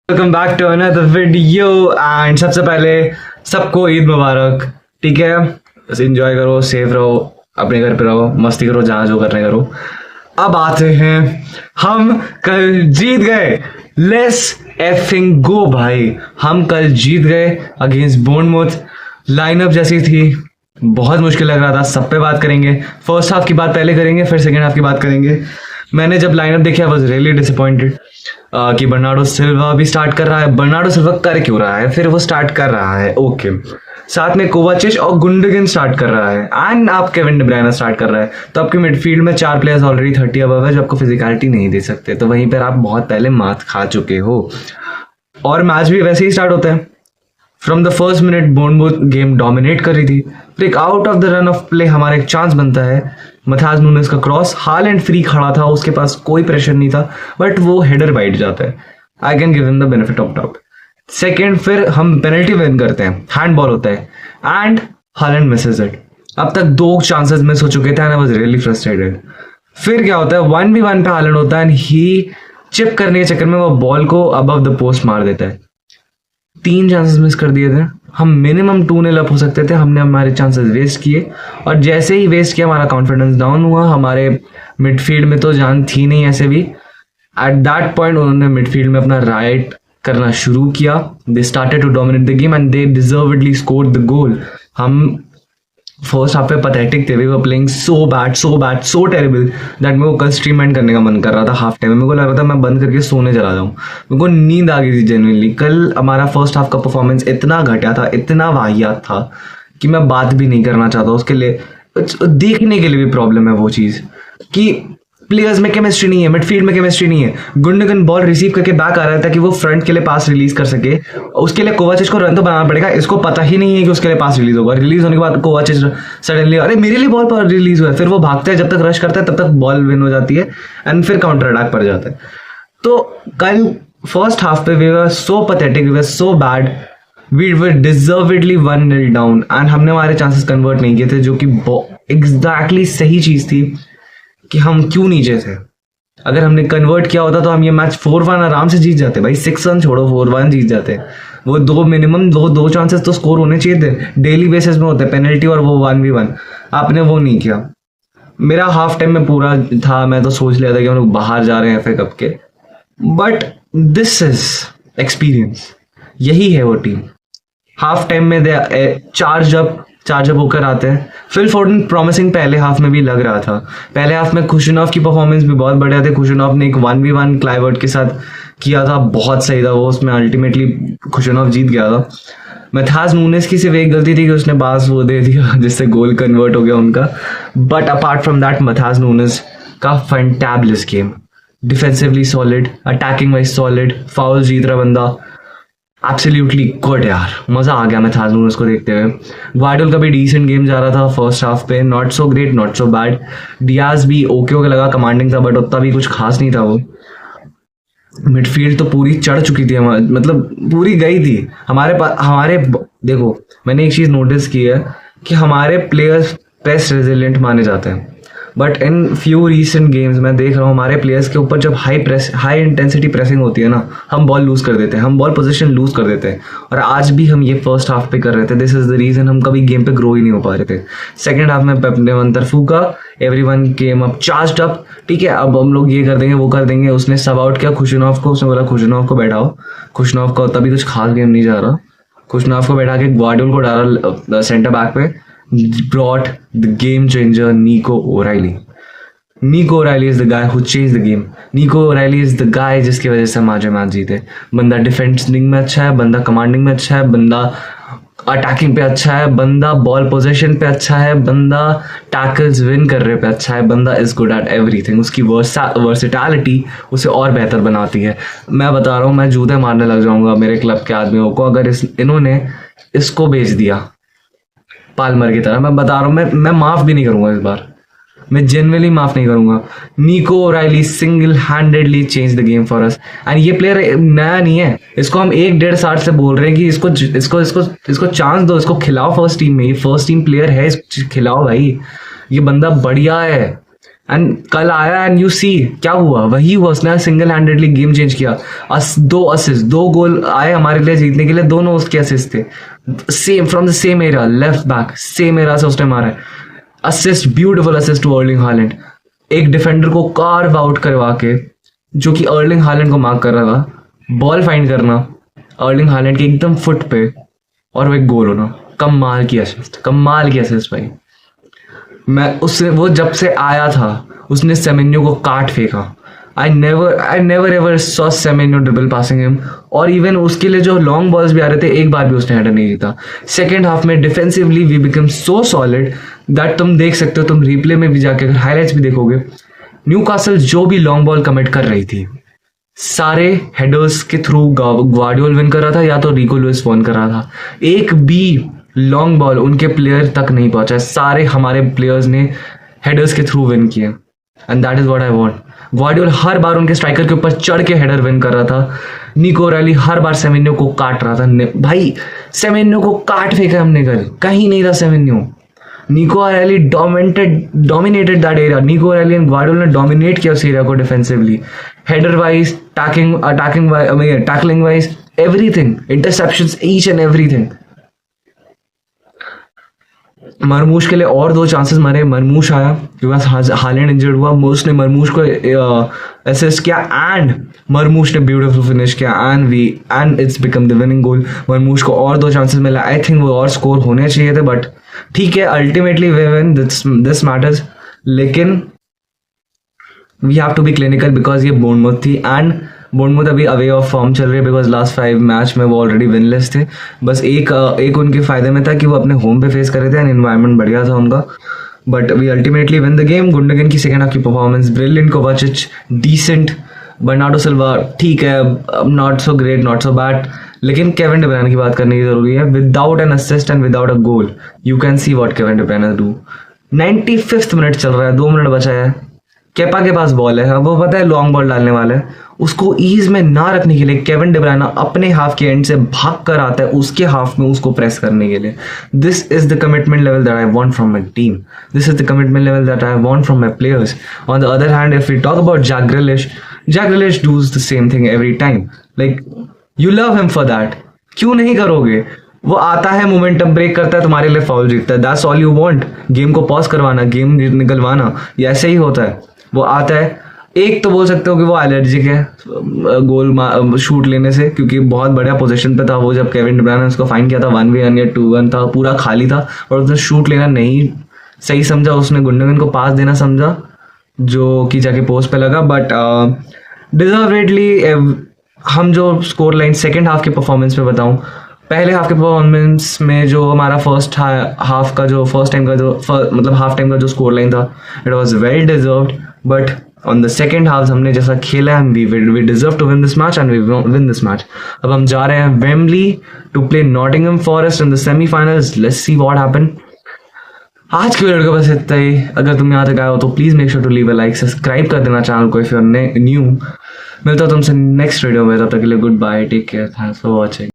Welcome back to another video and सबसे पहले सबको ईद मुबारक। ठीक है, बस एंजॉय करो, सेफ रहो, अपने घर पे रहो, मस्ती करो, जहाँ जो करने करो। अब आते हैं, हम कल जीत गए। लेट्स एफिंग गो भाई, हम कल जीत गए अगेंस्ट बोर्नमouth। लाइनअप जैसी थी, बहुत मुश्किल लग रहा था। सब पे बात करेंगे, फर्स्ट हाफ की बात पहले करेंगे, फिर सेकेंड हाफ की बात करेंगे। मैंने जब लाइनअप देखी आई वाज रियली डिसअपॉइंटेड कि बर्नार्डो सिल्वा भी स्टार्ट कर रहा है। बर्नार्डो सिल्वा कर क्यों रहा है, फिर वो स्टार्ट कर रहा है, ओके। साथ में कोवाचिच और गुंडोगन स्टार्ट कर रहा है एंड आप केविन डी ब्रुयने स्टार्ट कर रहा है। तो आपके मिडफील्ड में 4 प्लेयर्स ऑलरेडी 30 अबव है जो आपको फिजिकलिटी नहीं दे सकते, तो वहीं पर आप बहुत पहले मात खा चुके हो। और मैच भी वैसे ही स्टार्ट होता है। From the first minute Bournemouth game dominate कर रही थी, फिर एक out of the run of play हमारा एक चांस बनता है। मथाज नूनेस का क्रॉस, हालैंड फ्री खड़ा था, उसके पास कोई प्रेशर नहीं था, बट वो हेडर वाइड जाता है। I can give him the benefit of doubt. Second, फिर हम पेनल्टी विन करते हैं, हैंडबॉल होता है एंड हालैंड मिसेस इट। अब तक 2 चांसेस मिस हो चुके थे and I was really frustrated. फिर क्या होता है, 1v1 पे हालैंड होता है एंड ही चिप करने के चक्कर में वो बॉल को अबव द पोस्ट मार देता है। 3 चांसेस मिस कर दिए थे, हम मिनिमम 2-0 अप हो सकते थे। हमने हमारे चांसेस वेस्ट किए और जैसे ही वेस्ट किया हमारा कॉन्फिडेंस डाउन हुआ। हमारे मिडफील्ड में तो जान थी नहीं ऐसे भी। एट दैट पॉइंट उन्होंने मिडफील्ड में अपना राइट करना शुरू किया। They started to dominate the game and they deservedly scored the goal. हम फर्स्ट हाफ पे पैथेटिक थे, we were playing so bad, so terrible that मेरे को कल स्ट्रीम एंड करने का मन कर रहा था। हाफ टाइम में मेरे को लग रहा था मैं बंद करके सोने चला जाऊँ, मेरे को नींद आ गई थी जेन्युइनली। कल हमारा फर्स्ट हाफ का परफॉर्मेंस इतना घटिया था, इतना वाहियात था कि मैं बात भी नहीं करना चाहता उसके लिए। देखने के लिए भी प्रॉब्लम है वो चीज़ कि प्लेयर्स में केमिस्ट्री नहीं है, मिडफील्ड में केमिस्ट्री नहीं है। गुंडोगन बॉल रिसीव करके बैक आ रहा था कि वो फ्रंट के लिए पास रिलीज कर सके, उसके लिए कोवाचिच को रन तो बनाना पड़ेगा। इसको पता ही नहीं है कि उसके लिए पास रिलीज होगा। रिलीज होने के बाद कोवाचिच सडनली अरे मेरे लिए बॉल पर रिलीज हुआ है, फिर वो भागता है, जब तक रश करता है तब तक बॉल विन हो जाती है एंड फिर काउंटर अटैक पर जाता है। तो कल फर्स्ट हाफ पे we were so pathetic, we were so bad, we were deservedly 1-0 down and हमने हमारे चांसेस कन्वर्ट नहीं किए थे, जो कि एग्जैक्टली सही चीज़ थी कि हम क्यों नीचे थे। अगर हमने कन्वर्ट किया होता तो हम ये मैच 4-1 आराम से जीत जाते भाई। 6 रन छोड़ो, 4-1 जीत जाते। वो 2 मिनिमम 2 चांसेस तो स्कोर होने चाहिए थे, डेली बेसिस में होते हैं, पेनल्टी और वो 1v1। आपने वो नहीं किया। मेरा हाफ टाइम में पूरा था, मैं तो सोच लिया था कि हम लोग बाहर जा रहे हैं FA कप के, बट दिस इज एक्सपीरियंस, यही है वो टीम। हाफ टाइम में चार्ज अप होकर आते हैं। फिल फोर्डन प्रॉमिसिंग पहले हाफ में भी लग रहा था। पहले हाफ में खुशनॉफ की परफॉर्मेंस भी बहुत बढ़िया थी। खुशनॉफ ने एक 1v1 क्लाइवर्ट के साथ किया था, बहुत सही था वो, उसमें अल्टीमेटली खुशनॉफ जीत गया था। मैथाज नूनेस की सिर्फ एक गलती थी कि उसने पास वो दे दिया जिससे गोल कन्वर्ट हो गया उनका। But apart from that Matheus Nunes का fantabulous game, defensively solid, attacking wise solid, foul जीत रहा बंदा, एब्सोल्युटली गुड यार। मज़ा आ गया मैथाज नूनेस को देखते हुए। वाइडल का भी डिसेंट गेम जा रहा था फर्स्ट हाफ पे, not so great, not so bad. Diaz भी ओके लगा, कमांडिंग था, बट उतना भी कुछ खास नहीं था वो। मिडफील्ड तो पूरी चढ़ चुकी थी, मतलब पूरी गई थी हमारे देखो, मैंने एक चीज़ नोटिस की है कि हमारे प्लेयर्स प्रेस रेजिलिएंट माने जाते हैं, but in few recent games मैं देख रहा हूँ हमारे प्लेयर्स के ऊपर जब हाई इंटेंसिटी प्रेसिंग होती है ना, हम बॉल लूज कर देते हैं, हम बॉल पोजीशन लूज कर देते हैं। और आज भी हम ये फर्स्ट हाफ पे कर रहे थे। दिस इज द रीजन हम कभी गेम पे ग्रो ही नहीं हो पा रहे थे। सेकंड हाफ में पेप ने मंतर फूका, everyone came up charged up. ठीक है, अब हम लोग ये कर देंगे, वो कर देंगे। उसने सब आउट किया खुशनॉफ को, उसने बोला खुशनॉफ को बैठाओ। खुशनॉफ का तभी कुछ खास गेम नहीं जा रहा। खुशनॉफ को बैठा के ग्वार्डियोल को डाला सेंटर बैक पे। ब्रॉट द गेम चेंजर निको ओराइली। निको O'Reilly is the guy who change the game. निको ओराइली इज द गाय जिसकी वजह से हम आज मैच जीते। बंदा डिफेंसिंग में अच्छा है, बंदा कमांडिंग में अच्छा है, बंदा अटैकिंग पे अच्छा है, बंदा बॉल पोजीशन पे अच्छा है, बंदा टैकल्स विन कर रहे पे अच्छा है, बंदा इज गुड एट एवरीथिंग। उसकी वर्सिटैलिटी उसे और बेहतर बनाती है। मैं बता रहा हूँ, मैं जूते मारने लग जाऊंगा मेरे क्लब के आदमियों को अगर इन्होंने इसको बेच दिया पाल्मर की तरह। मैं बता रहा हूँ, मैं माफ़ भी नहीं करूँगा इस बार, मैं जेन्युइनली माफ नहीं करूंगा। निको O'Reilly single handedly change the game for us and ये प्लेयर नया नहीं है, इसको हम 1-1.5 से बोल रहे हैं कि इसको चांस दो, इसको खिलाओ फर्स्ट टीम में। ये फर्स्ट टीम प्लेयर है, इसको खिलाओ भाई, ये बंदा बढ़िया है। एंड कल आया एंड यू सी क्या हुआ, वही हुआ, उसने सिंगल हैंडेडली गेम चेंज किया। 2 गोल आए हमारे लिए जीतने के लिए, दोनों उसके असिस्ट थे, same from the same area, left back same area से उसने मारा है assist, beautiful assist to Erling Haaland. एक डिफेंडर को कार्व आउट करवा के, जो कि अर्लिंग हालैंड को मार्क कर रहा था, बॉल फाइंड करना अर्लिंग हालैंड के एकदम फुट पे, और वो एक गोल होना। कमाल की असिस्ट, कमाल की असिस्ट भाई। मैं उससे, वो जब से आया था उसने सेमेन्यो को काट फेंका। I never ever saw Semenyo dribble passing him, और इवन उसके लिए जो लॉन्ग बॉल्स भी आ रहे थे, एक बार भी उसने हेडर नहीं जीता। सेकेंड हाफ में defensively we become so solid that तुम देख सकते हो, तुम रिप्ले में भी जाके अगर हाईलाइट्स भी देखोगे, न्यूकासल जो भी लॉन्ग बॉल कमिट कर रही थी सारे हेडर्स के थ्रू ग्वार्डियोल विन कर रहा था या तो रिको लुइस विन कर रहा था। एक भी लॉन्ग बॉल उनके प्लेयर तक नहीं पहुंचा, सारे हमारे प्लेयर्स ने हेडर्स के थ्रू विन किए, and that is what I want. Gvardiol हर बार उनके स्ट्राइकर के ऊपर चढ़ के हेडर विन कर रहा था। निको रैली हर बार सेमेन्यो को काट रहा था। भाई सेमेन्यो को काट फेंका हमने कल, कहीं नहीं था Semenyo. Nico Reilly dominated that area. Nico Reilly and Gvardiol ने डोमिनेट किया उस एरिया को defensively, header wise, tackling wise, everything, interceptions, each and everything. Marmoush के लिए और 2 चांसेस मरे, मरमूश आया क्योंकि हालैंड इंजर्ड हुआ, उसने मरमूश को असिस्ट किया एंड मरमूश ने ब्यूटीफुल फिनिश किया and it's become the winning goal. Marmoush को और 2 चांसेस मिला, आई थिंक वो और स्कोर होने चाहिए थे, बट ठीक है, ultimately we win, this matters. लेकिन we have to be clinical because ये बोर्नमouth थी, एंड बोर्नमouth अभी अवे ऑफ फॉर्म चल रही है बिकॉज लास्ट 5 मैच में वो ऑलरेडी विनलेस थे। बस एक उनके फायदे में था कि वो अपने होम पे फेस कर रहे थे एंड एनवायरनमेंट बढ़िया था उनका, but we ultimately win the game. Gundogan की सेकंड हाफ की performance brilliant, Kovacic decent, Bernardo Silva ठीक है, not so great not so bad, लेकिन केविन डी ब्रुयने की बात करने की जरूरी है। Without an assist and without a goal you can see what Kevin De Bruyne do. 95th minute चल रहा है, 2 मिनट बचा है, केपा के पास बॉल है, वो पता है लॉन्ग बॉल डालने वाला है, उसको ईज में ना रखने के लिए केविन डी ब्रुयने अपने हाफ के एंड से भाग कर आता है उसके हाफ में उसको प्रेस करने के लिए। This is the commitment level that I want from my team, this is the commitment level that I want from my players. On the other hand if we talk about Jack Grealish does the same thing every time, like you love him for that, क्यों नहीं करोगे? वो आता है, momentum break करता है, तुम्हारे लिए फाउल जीतता है, that's all you want. Game को पॉज करवाना, गेम निकलवाना, ये ऐसे ही होता है। वो आता है, एक तो बोल सकते हो कि वो एलर्जिक है गोल शूट लेने से, क्योंकि बहुत बढ़िया पोजीशन पे था वो जब केविन डी ब्रुयने ने उसको फाइन किया था, 1v1 या 2v1 था, पूरा खाली था और उसने शूट लेना नहीं सही समझा, उसने गुंडोगन को पास देना समझा जो कि जाके पोस्ट पे लगा। बट डिजर्वेडली हम जो स्कोर लाइन सेकेंड हाफ के परफॉर्मेंस पे बताऊं, पहले हाफ के परफॉर्मेंस में जो हमारा हाफ टाइम का जो स्कोर लाइन था, it was well deserved, but on the second half हमने जैसा खेला है, we deserve to win this match and we win this match. अब हम जा रहे हैं Wembley to play Nottingham Forest in the semifinals, let's see what happen. आज की वीडियो का बस इतना ही। अगर तुम यहाँ तक आए हो तो please make sure to leave a like, subscribe कर देना चैनल को इफ यू आर न्यू। मिलता हूँ तुमसे नेक्स्ट वीडियो में, तब तक के लिए goodbye, take care, thanks for watching.